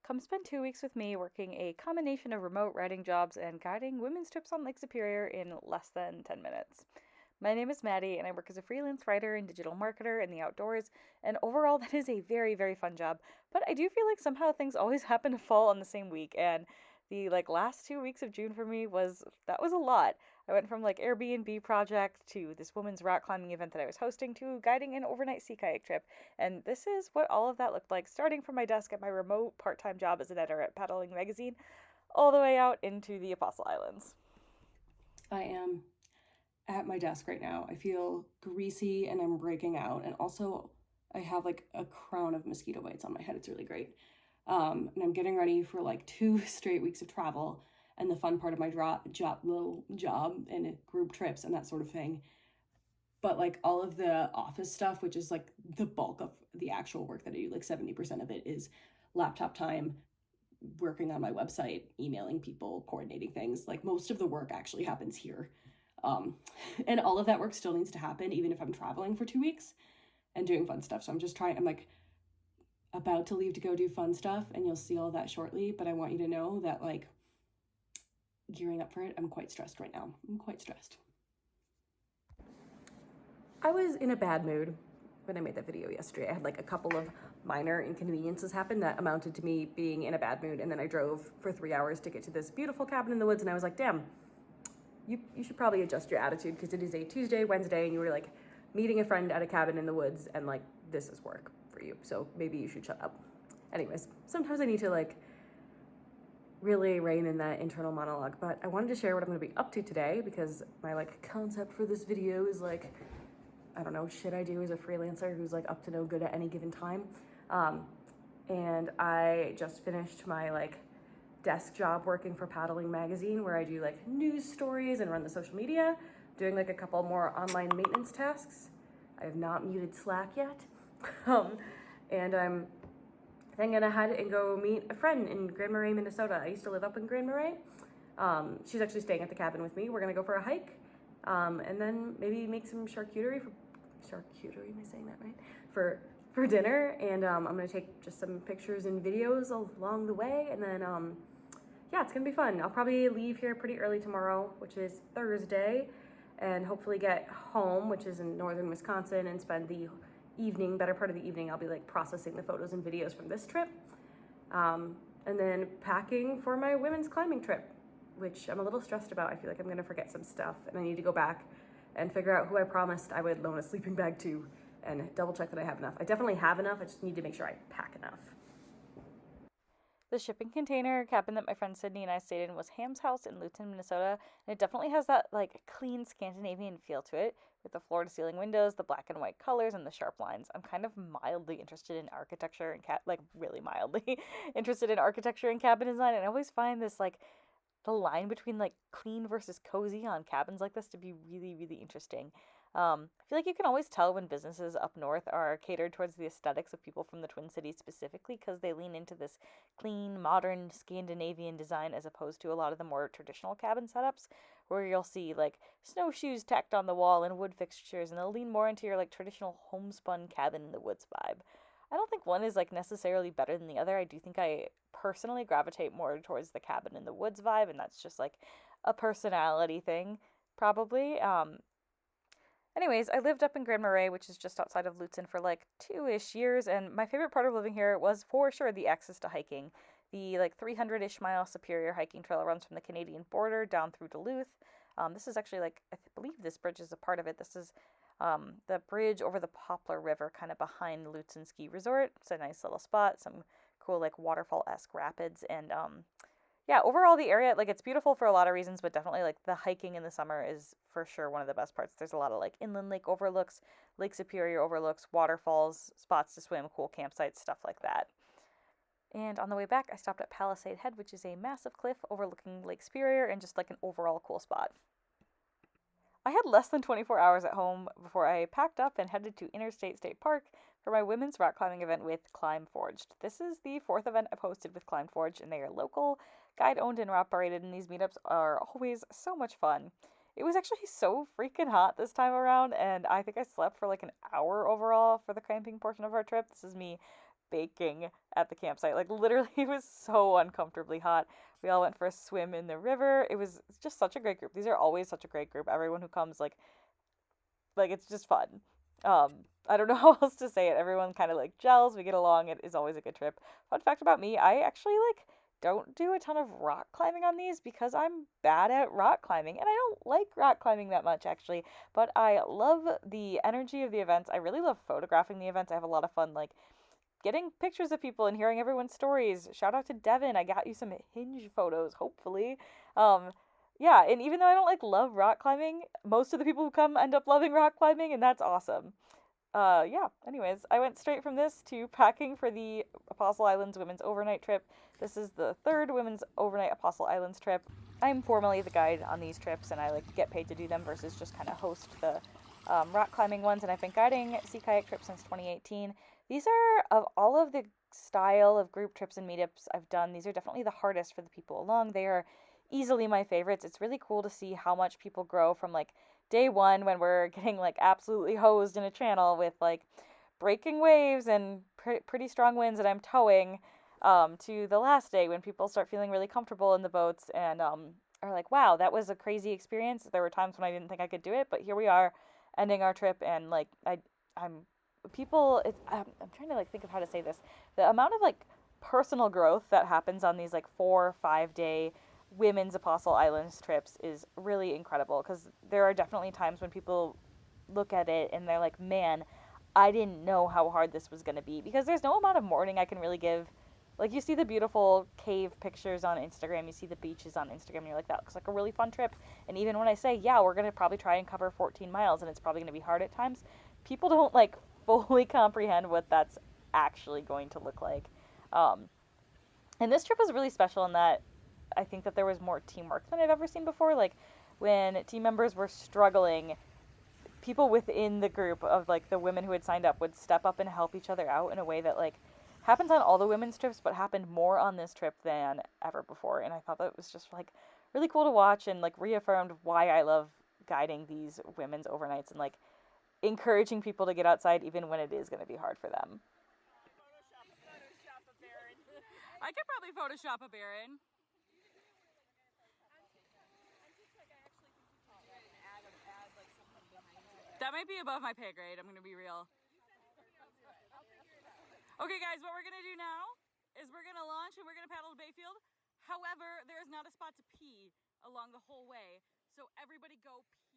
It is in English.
Come spend 2 weeks with me working a combination of remote writing jobs and guiding women's trips on Lake Superior in less than 10 minutes. My name is Maddie, and I work as a freelance writer and digital marketer in the outdoors. And overall, that is a very, very fun job. But I do feel like somehow things always happen to fall on the same week. And the last 2 weeks of June for me was a lot. I went from Airbnb project to this women's rock climbing event that I was hosting to guiding an overnight sea kayak trip. And this is what all of that looked like, starting from my desk at my remote part-time job as an editor at Paddling Magazine, all the way out into the Apostle Islands. I am at my desk right now. I feel greasy and I'm breaking out. And also, I have like a crown of mosquito bites on my head. It's really great. And I'm getting ready for like 2 straight weeks of travel and the fun part of my little job and group trips and that sort of thing. But like all of the office stuff, which is like the bulk of the actual work that I do, like 70% of it is laptop time, working on my website, emailing people, coordinating things. Like most of the work actually happens here. Um, and all of that work still needs to happen, even if I'm traveling for 2 weeks and doing fun stuff. So I'm like about to leave to go do fun stuff, and you'll see all that shortly. But I want you to know that, like, gearing up for it, I'm quite stressed right now. I'm quite stressed. I was in a bad mood when I made that video yesterday. I had like a couple of minor inconveniences happen that amounted to me being in a bad mood. And then I drove for 3 hours to get to this beautiful cabin in the woods. And I was like, damn, you should probably adjust your attitude because it is a Tuesday, Wednesday, and you were like meeting a friend at a cabin in the woods, and like this is work for you. So maybe you should shut up. Anyways, sometimes I need to like really rein in that internal monologue, but I wanted to share what I'm going to be up to today because my like concept for this video is like, I don't know, shit I do as a freelancer who's like up to no good at any given time. And I just finished my like desk job working for Paddling Magazine, where I do like news stories and run the social media, doing like a couple more online maintenance tasks. I have not muted Slack yet. And I'm then gonna head and go meet a friend in Grand Marais, Minnesota. I used to live up in Grand Marais. She's actually staying at the cabin with me. We're gonna go for a hike, and then maybe make some charcuterie. Am I saying that right? For dinner, and I'm gonna take just some pictures and videos along the way, and then yeah, it's gonna be fun. I'll probably leave here pretty early tomorrow, which is Thursday, and hopefully get home, which is in northern Wisconsin, and spend the evening, better part of the evening, I'll be like processing the photos and videos from this trip, and then packing for my women's climbing trip, which I'm a little stressed about. I feel like I'm gonna forget some stuff, and I need to go back and figure out who I promised I would loan a sleeping bag to and double check that I have enough. I definitely have enough. I just need to make sure I pack enough. The shipping container cabin that my friend Sydney and I stayed in was Ham's house in Lutsen, Minnesota, and it definitely has that like clean Scandinavian feel to it, with the floor to ceiling windows, the black and white colors, and the sharp lines. I'm kind of mildly interested in architecture and really mildly interested in architecture and cabin design, and I always find this like the line between like clean versus cozy on cabins like this to be really, really interesting. I feel like you can always tell when businesses up north are catered towards the aesthetics of people from the Twin Cities specifically because they lean into this clean, modern Scandinavian design as opposed to a lot of the more traditional cabin setups where you'll see like snowshoes tacked on the wall and wood fixtures, and they'll lean more into your like traditional homespun cabin in the woods vibe. I don't think one is like necessarily better than the other. I do think I personally gravitate more towards the cabin in the woods vibe, and that's just like a personality thing, probably. Anyways, I lived up in Grand Marais, which is just outside of Lutsen, for like 2-ish years, and my favorite part of living here was for sure the access to hiking. The like 300-ish mile Superior hiking trail runs from the Canadian border down through Duluth. This is actually like, believe this bridge is a part of it. This is the bridge over the Poplar River, kind of behind Lutsen Ski Resort. It's a nice little spot, some cool like waterfall-esque rapids, and yeah, overall the area, like, it's beautiful for a lot of reasons, but definitely like the hiking in the summer is for sure one of the best parts. There's a lot of like inland lake overlooks, Lake Superior overlooks, waterfalls, spots to swim, cool campsites, stuff like that. And on the way back, I stopped at Palisade Head, which is a massive cliff overlooking Lake Superior and just like an overall cool spot. I had less than 24 hours at home before I packed up and headed to Interstate State Park for my women's rock climbing event with Climb Forged. This is the fourth event I've hosted with Climb Forged, and they are local, guide owned and operated, and these meetups are always so much fun. It was actually so freaking hot this time around, and I think I slept for like an hour overall for the camping portion of our trip. This is me baking at the campsite. Like literally it was so uncomfortably hot. We all went for a swim in the river. It was just such a great group. These are always such a great group. Everyone who comes like it's just fun. Um, I don't know how else to say it. Everyone kind of like gels. We get along. It is always a good trip. Fun fact about me, I actually like don't do a ton of rock climbing on these because I'm bad at rock climbing and I don't like rock climbing that much actually, but I love the energy of the events. I really love photographing the events. I have a lot of fun like getting pictures of people and hearing everyone's stories. Shout out to Devin. I got you some hinge photos, hopefully. Um, yeah, and even though I don't like love rock climbing, most of the people who come end up loving rock climbing, and that's awesome. Yeah, anyways, I went straight from this to packing for the Apostle Islands Women's Overnight trip. This is the third Women's Overnight Apostle Islands trip. I'm formally the guide on these trips, and I like get paid to do them versus just kind of host the rock climbing ones. And I've been guiding sea kayak trips since 2018. These are, of all of the style of group trips and meetups I've done, these are definitely the hardest for the people along. They are easily my favorites. It's really cool to see how much people grow from like day one when we're getting like absolutely hosed in a channel with like breaking waves and pretty strong winds that I'm towing, to the last day when people start feeling really comfortable in the boats and are like, wow, that was a crazy experience. There were times when I didn't think I could do it, but here we are ending our trip and like I'm people it's I'm trying to like think of how to say this. The amount of like personal growth that happens on these like 4 or 5 day women's Apostle Islands trips is really incredible because there are definitely times when people look at it and they're like, man, I didn't know how hard this was going to be because there's no amount of mourning I can really give. Like, you see the beautiful cave pictures on Instagram, you see the beaches on Instagram, and you're like, that looks like a really fun trip. And even when I say, yeah, we're going to probably try and cover 14 miles and it's probably going to be hard at times, people don't like fully comprehend what that's actually going to look like. Um, and this trip was really special in that I think that there was more teamwork than I've ever seen before. Like when team members were struggling, people within the group of like the women who had signed up would step up and help each other out in a way that like happens on all the women's trips but happened more on this trip than ever before. And I thought that was just like really cool to watch and like reaffirmed why I love guiding these women's overnights and like encouraging people to get outside even when it is going to be hard for them. I could probably Photoshop a Baron. That might be above my pay grade, I'm gonna be real. Okay guys, what we're gonna do now is we're gonna launch and we're gonna paddle to Bayfield. However, there is not a spot to pee along the whole way, so everybody go pee.